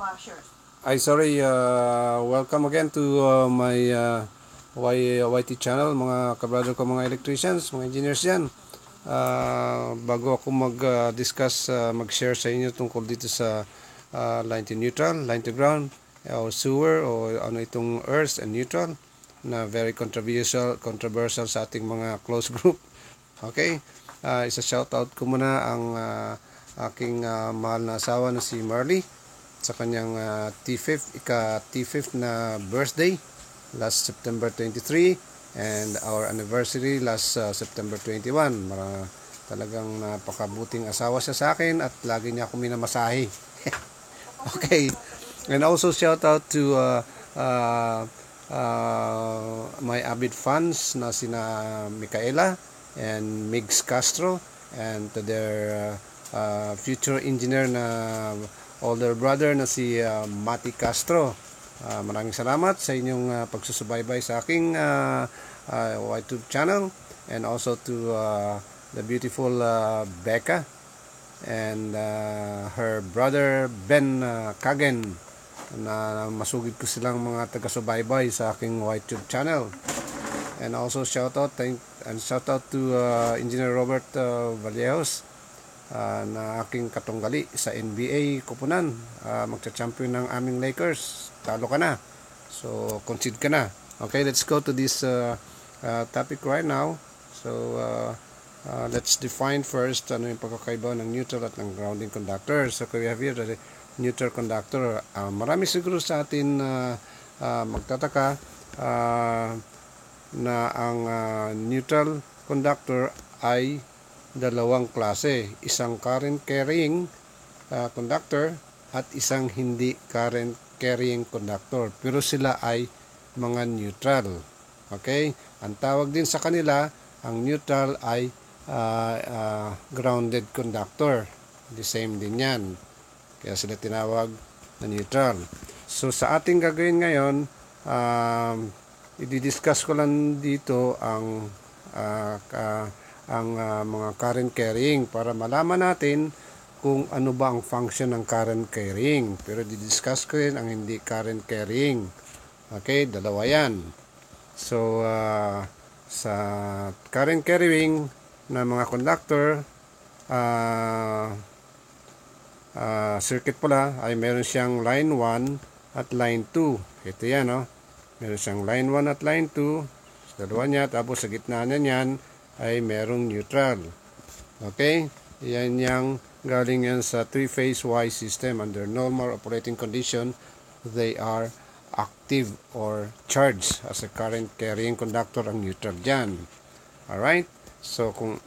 Sorry, welcome again to my YT channel, mga kabrother ko, mga electricians, mga engineers yan. Bago ako mag-discuss, mag-share sa inyo tungkol dito sa line to neutral, line to ground, o sewer, o ano itong earth and neutral, na very controversial sa ating mga close group. Okay, isa shoutout ko muna ang aking mahal na asawa na si Marley sa kanyang ika-T5th na birthday last September 23 and our anniversary last September 21. Talagang napakabuting asawa siya sa akin at lagi niya ako minamasahe. Okay, and also shout out to my avid fans na sina Micaela and Migs Castro, and to their future engineer na older brother na si Mati Castro. Maraming salamat sa inyong pagsusubaybay sa aking YouTube channel, and also to the beautiful Becca and her brother Ben Kagen, na masugid ko silang mga taga-subaybay sa aking YouTube channel. And also shout out to Engineer Robert Vallejos, na aking katunggali sa NBA Kupunan. Magcha-champion ng aming Lakers. Talo ka na. So, concede ka na. Okay, let's go to this topic right now. So, let's define first ano yung pagkakaiba ng neutral at ng grounding conductor. So, we have here the neutral conductor. Marami siguro sa atin magtataka na ang neutral conductor ay dalawang klase, isang current carrying conductor at isang hindi current carrying conductor, pero sila ay mga neutral. Okay, ang tawag din sa kanila, ang neutral ay grounded conductor, the same din yan, kaya sila tinawag na neutral. So sa ating gagawin ngayon, i-discuss ko lang dito ang mga current carrying para malaman natin kung ano ba ang function ng current carrying. Pero di-discuss ko rin ang hindi current carrying. Okay, dalawa yan. So, sa current carrying na mga conductor, circuit pala, ay meron siyang line 1 at line 2. Ito yan, no? Meron siyang line 1 at line 2. Sa dalawa niya, tapos sa gitna na niyan ay merong neutral. Okay? Yan yung galing yan sa three-phase Y system. Under normal operating condition, they are active or charged as a current carrying conductor ang neutral dyan. Alright? So, kung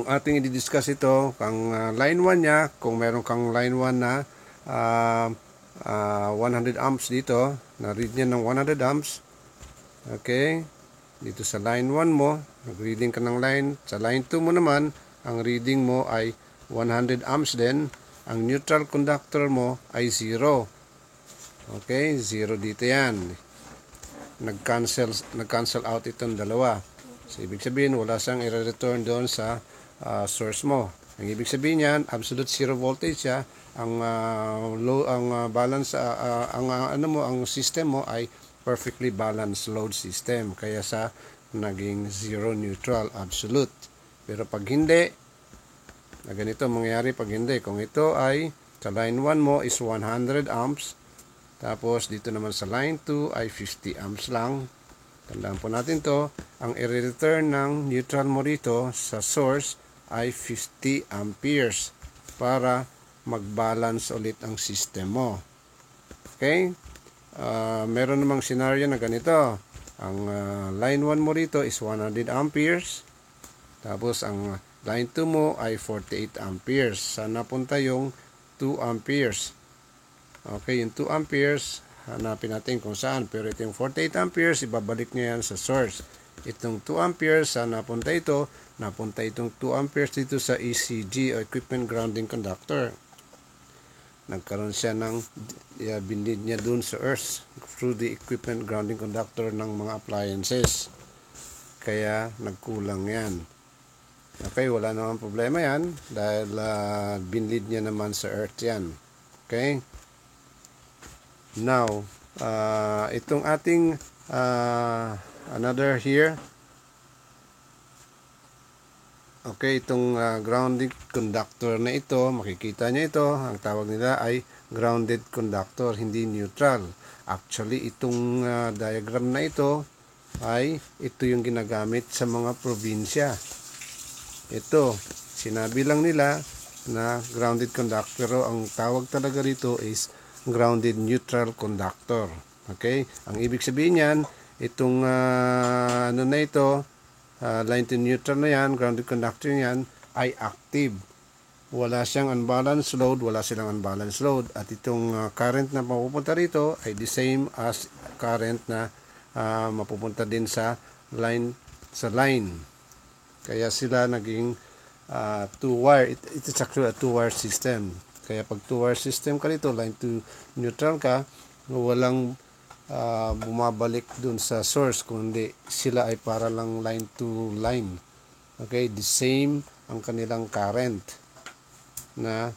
ating i-discuss ito, kang line 1 niya, kung meron kang line 1 na 100 amps dito, na-read niya ng 100 amps. Okay? Dito sa line 1 mo, nag-reading ka ng line. Sa line 2 mo naman, ang reading mo ay 100 amps din. Ang neutral conductor mo ay 0. Okay? 0 dito yan. Nag-cancel out itong dalawa. So, ibig sabihin, wala siyang i-return doon sa source mo. Ang ibig sabihin yan, absolute zero voltage siya. Ang balance, ang system mo ay perfectly balanced load system, kaya sa naging zero neutral absolute. Pero pag hindi, na ganito mangyayari pag hindi. Kung ito ay sa line 1 mo is 100 amps, tapos dito naman sa line 2 ay 50 amps lang. Tandaan po natin to, ang i-return ng neutral mo rito sa source ay 50 amperes para mag-balance ulit ang system mo. Okay? Meron namang scenario na ganito. Ang line 1 mo rito is 100 amperes. Tapos ang line 2 mo ay 48 amperes. Saan napunta yung 2 amperes? Okay, yung 2 amperes, hanapin natin kung saan. Pero itong 48 amperes, ibabalik niya yan sa source. Itong 2 amperes, saan napunta ito? Napunta itong 2 amperes dito sa ECG o Equipment Grounding Conductor. Nagkaroon siya ng binid niya dun sa earth through the equipment grounding conductor ng mga appliances. Kaya nagkulang yan. Okay, wala naman problema yan dahil binid niya naman sa earth yan. Okay? Now, itong ating another here, okay, itong grounded conductor na ito, makikita nyo ito, ang tawag nila ay grounded conductor, hindi neutral. Actually, itong diagram na ito ay ito yung ginagamit sa mga probinsya. Ito, sinabi lang nila na grounded conductor, pero ang tawag talaga rito is grounded neutral conductor. Okay? Ang ibig sabihin niyan, itong ano na ito, line to neutral na yan, grounded conductor yan, ay active. Wala siyang unbalanced load, wala silang unbalanced load. At itong current na mapupunta rito ay the same as current na mapupunta din sa line. Kaya sila naging two-wire. It is actually a two-wire system. Kaya pag two-wire system ka rito, line to neutral ka, walang bumabalik dun sa source, kundi sila ay para lang line to line. Okay, the same ang kanilang current na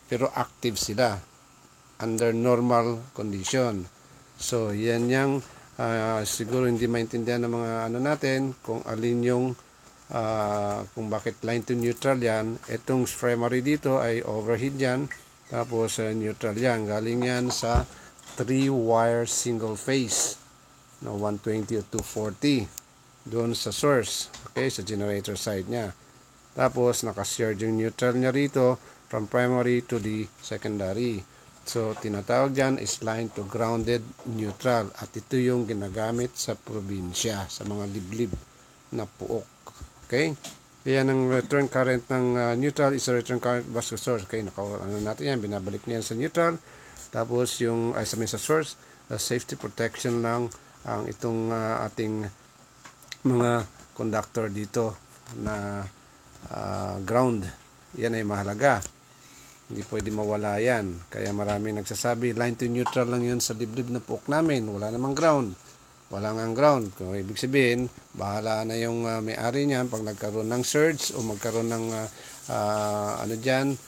pero active sila under normal condition. So yan yung siguro hindi maintindihan ng mga ano natin kung alin yung kung bakit line to neutral yan. Itong primary dito ay overhead yan, tapos neutral yan, galing yan sa 3-wire single phase na 120 o 240 doon sa source, okay, sa generator side niya. Tapos naka-shared yung neutral niya rito from primary to the secondary. So tinatawag dyan is line to grounded neutral, at ito yung ginagamit sa probinsya, sa mga liblib na puok. Okay, kaya ng return current ng neutral is a return current bus to source. Okay, ano natin yan, binabalik niyan sa neutral. Tapos yung sa source, safety protection lang ang itong ating mga conductor dito na ground. Yan ay mahalaga. Hindi pwede mawala yan. Kaya marami nagsasabi, line to neutral lang yun sa liblib na puok namin. Wala namang ground. Wala nga ground. Kung ibig sabihin, bahala na yung may-ari niyan pag nagkaroon ng surge o magkaroon ng ano dyan,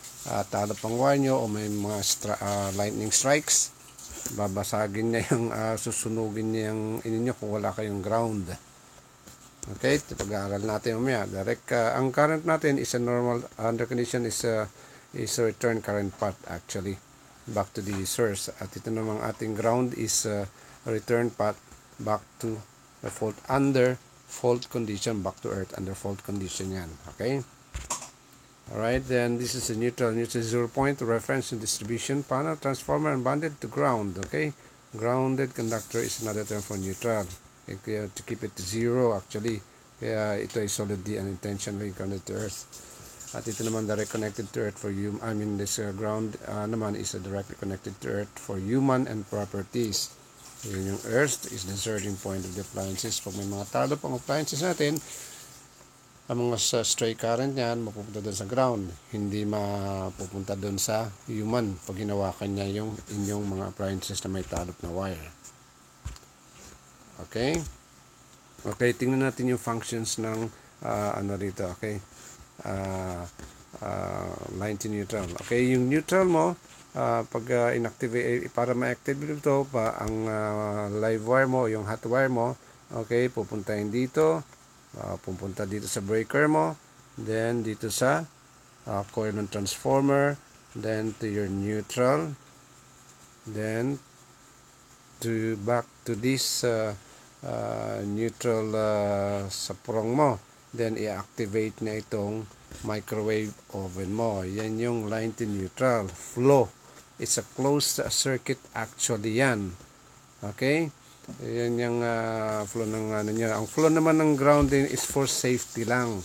talo pang wire nyo o may mga lightning strikes, babasagin niya yung susunugin niya yung ininyo kung wala kayong ground. Okay, pag-aaral natin mamaya. Direct, ang current natin is a normal, under condition is a return current path actually back to the source. At ito namang ating ground is a return path back to the fault, under fault condition, back to earth under fault condition yan. Okay. Alright, then this is a neutral. Neutral is 0 point reference and distribution panel transformer and bonded to ground. Okay, grounded conductor is another term for neutral. Okay, to keep it to 0 actually. Kaya ito ay solidly and intentionally connected to earth. At ito naman direct connected to earth for human. I mean this ground naman is directly connected to earth for human and properties. Yun yung earth is the surging point of the appliances. Pag may mga talo pang appliances natin, ang mga stray current niyan mapupunta doon sa ground, hindi mapupunta doon sa human pag hinawakan niya yung inyong mga appliances na may talop na wire. Okay? Okay, tingnan natin yung functions ng ano dito. Okay? Line to neutral. Okay, yung neutral mo, pag inactivate, para ma-activate ito pa ang live wire mo, yung hot wire mo, okay, pupuntahin dito. Pupunta dito sa breaker mo, then dito sa coil ng transformer, then to your neutral, then to back to this neutral sa prong mo, then i-activate na itong microwave oven mo. Yan yung line to neutral flow. It's a closed circuit actually yan. Okay, yan yung flow ng ano niya. Ang flow naman ng grounding is for safety lang,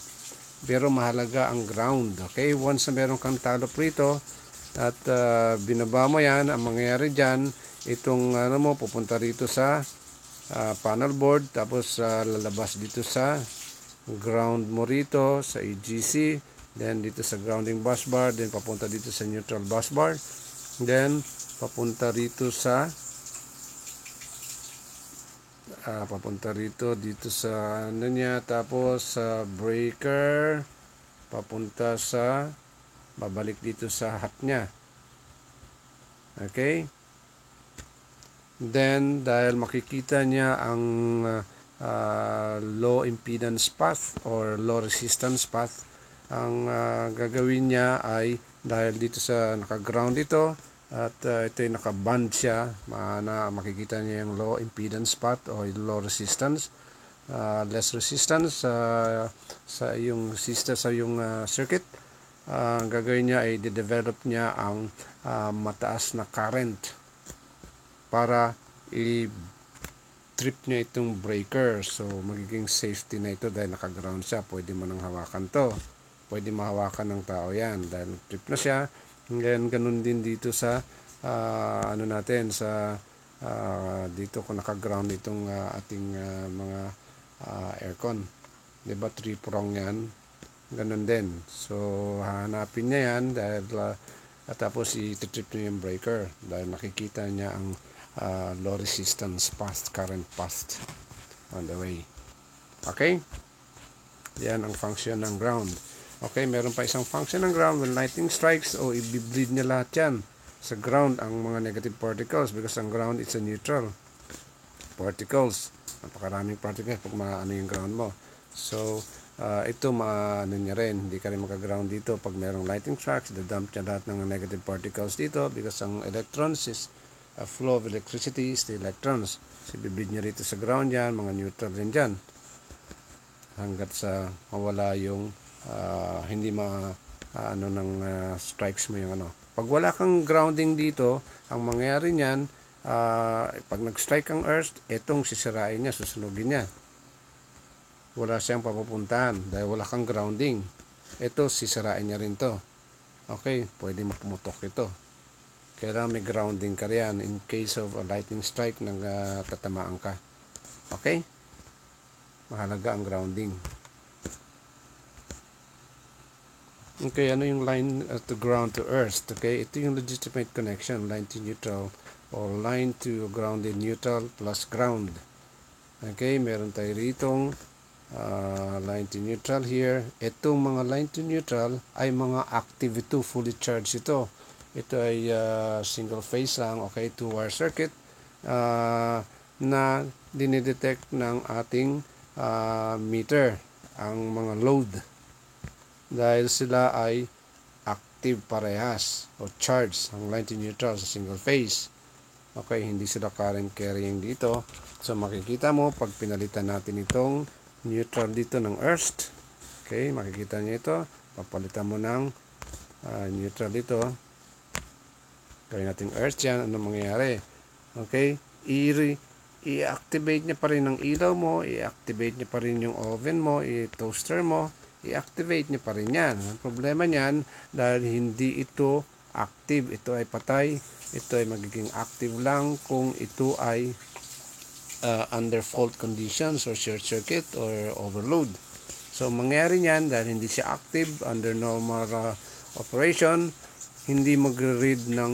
pero mahalaga ang ground. Okay, once na meron kang talop rito at binaba mo yan, ang mangyayari dyan, itong ano mo pupunta rito sa panel board, tapos lalabas dito sa ground mo rito sa EGC, then dito sa grounding bus bar, then papunta dito sa neutral bus bar, then papunta rito sa papunta rito dito sa ano niya, tapos sa breaker, papunta sa babalik dito sa hot niya. Okay, Then, dahil makikita niya ang low impedance path or low resistance path, ang gagawin niya ay, dahil dito sa naka-ground ito, at ito ay naka-band siya, makikita niya yung low impedance path o low resistance, less resistance sa yung circuit. Ang gagawin niya ay de-develop niya ang mataas na current para i-trip niya itong breaker. So, magiging safety na ito dahil naka-ground siya. Pwede mo nang hawakan to. Pwede mahawakan ng tao yan dahil trip na siya. Ngayon, ganun din dito sa dito kung naka-ground itong ating mga aircon. Diba, 3-prong yan. Ganun din. So, hanapin niya yan dahil at tapos i-trip niya yung breaker dahil nakikita niya ang low resistance path, current path on the way. Okay? Yan ang function ng ground. Okay, meron pa isang function ng ground. When lightning strikes, i-bleed niya lahat yan sa ground, ang mga negative particles, because ang ground is a neutral particles. Napakaraming particles pag maano yung ground mo. So, ito maano niya rin, hindi ka rin maka-ground dito pag merong lightning strikes, dadump niya lahat ng negative particles dito because ang electrons is a flow of electricity is the electrons. So, bibleed niya rito sa ground yan, mga neutral din dyan. Hanggat sa mawala yung hindi strikes mo yung ano. Pag wala kang grounding dito, ang mangyayari niyan, pag nag-strike ang earth, itong sisirain niya, susunugin niya. Wala siyang papupuntahan dahil wala kang grounding. Ito, sisirain niya rin to. Okay, pwede mo pumutok ito. Kailangan may grounding ka riyan in case of a lightning strike nang tatamaan ka. Okay? Mahalaga ang grounding. Okay, ano yung line to ground to earth? Okay, ito yung legitimate connection, line to neutral or line to grounded neutral plus ground. Okay, meron tayo ritong line to neutral here. Itong mga line to neutral ay mga active ito, fully charged ito. Ito ay single phase lang, okay, 2-wire circuit na dinidetect ng ating meter, ang mga load. Dahil sila ay active parehas o charged, ang line to neutral sa single phase. Okay, hindi sila current carrying dito. So makikita mo pag pinalitan natin itong neutral dito ng earth. Okay, makikita niyo ito. Papalitan mo ng neutral dito. Gawin natin earth yan. Ano mangyayari? Okay, i-activate niya pa rin ang ilaw mo, i-activate niya pa rin yung oven mo, i-toaster mo, i-activate niya pa rin yan. Ang problema niyan, dahil hindi ito active, ito ay patay, ito ay magiging active lang kung ito ay under fault conditions or short circuit or overload. So, mangyari niyan, dahil hindi siya active, under normal operation, hindi magre-read ng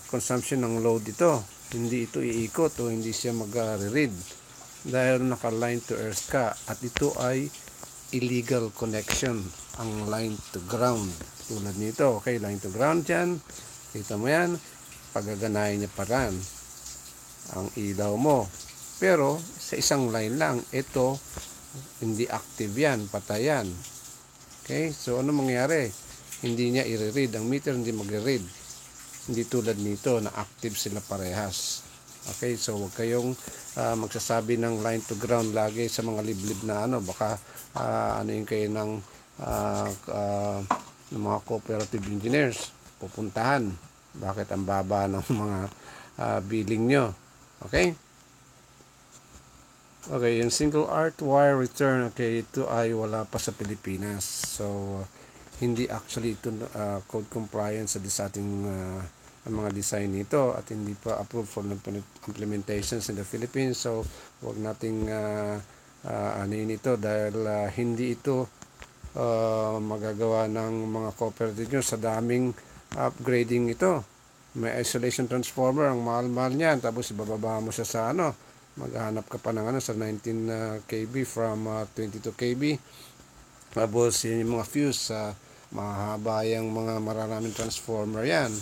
consumption ng load ito. Hindi ito iikot o hindi siya magre-read dahil naka-line to earth ka. At ito ay illegal connection, ang line to ground. Tulad nito, okay, line to ground yan. Kita mo yan, pagaganahin niya pa rin ang ilaw mo. Pero, sa isang line lang, ito, hindi active yan, patay yan. Okay, so ano mangyari? Hindi niya i-read, ang meter hindi magre-read. Hindi tulad nito na active sila parehas. Okay, so huwag kayong magsasabi ng line to ground lagi sa mga liblib na ano, baka ano yung kayo ng mga cooperative engineers pupuntahan. Bakit ang baba ng mga billing nyo? Okay? Okay, yung single arc wire return, okay, ito ay wala pa sa Pilipinas. So, hindi actually ito code compliance sa ating ang mga design nito at hindi pa approved for implementations in the Philippines. So, huwag nating anuin ito dahil hindi ito magagawa ng mga cooperative nyo sa daming upgrading ito. May isolation transformer, ang mahal-mahal niyan, tapos ibababa mo siya sa ano, maghanap ka pa ng ano sa 19 kV from 22 kV. Tapos yun yung mga fuse sa mahaba yung mga mararaming transformer yan.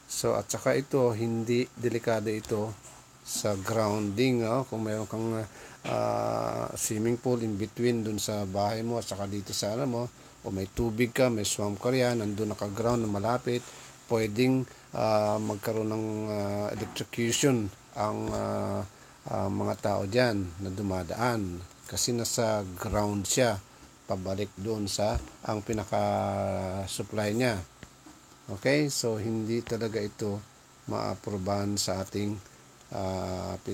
So at saka ito, hindi delikado ito sa grounding. Kung mayroon kang swimming pool in between dun sa bahay mo at saka dito sa ano mo, o may tubig ka, may swamp ka riyan, nandun naka-ground na malapit, pwedeng magkaroon ng electrocution ang mga tao dyan na dumadaan kasi nasa ground siya pabalik doon sa ang pinaka-supply niya. Okay, so hindi talaga ito maaprobahan sa ating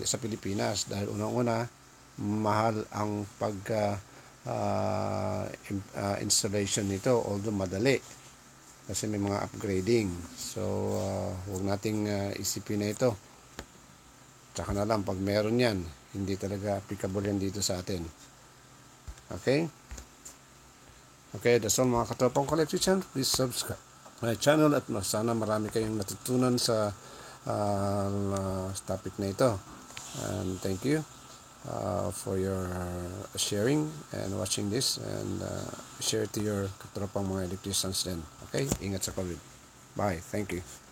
sa Pilipinas dahil unang-una mahal ang pag installation nito, although madali kasi may mga upgrading. So huwag nating isipin na ito. Tsaka na lang pag meron yan, hindi talaga applicable yan dito sa atin. Okay? Okay, that's all mga katropang electrician. Please subscribe my channel at sana marami kayong natutunan sa topic na ito. And thank you for your sharing and watching this, and share to your katropang mga electricians din. Okay? Ingat sa COVID. Bye. Thank you.